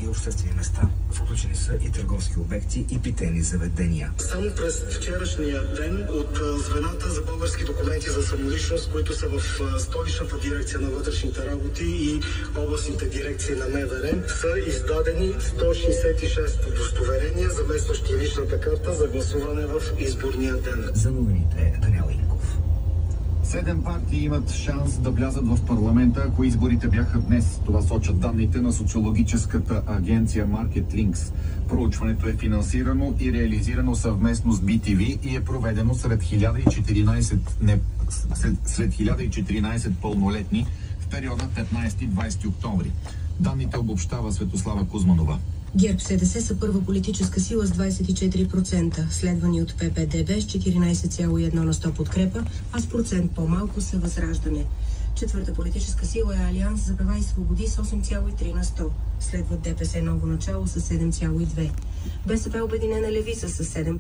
и обществени места. Включени са и търговски обекти и питейни заведения. Само през вчерашния ден от звената за български документи за самоличност, които са в Столичната дирекция на вътрешните работи и областните дирекции на МВР, са издадени 166 удостоверения, заместващи личната карта за гласуване в изборния ден. За новините Даниел Инков. 7 партии имат шанс да влязат в парламента, ако изборите бяха днес. Това сочат данните на социологическата агенция Market-Links. Проучването е финансирано и реализирано съвместно с BTV и е проведено сред 1014 пълнолетни в периода 15-20 октомври. Данните обобщава Светослава Кузманова. ГЕРБ-СДС са първа политическа сила с 24%, следвани от ППДБ с 14,1 на 100 подкрепа, а с процент по-малко са Възраждане. Четвърта политическа сила е Алианс за права и свободи с 8,3 на 100. Следват ДПС Ново начало с 7,2. БСП Обединена левица с 7%.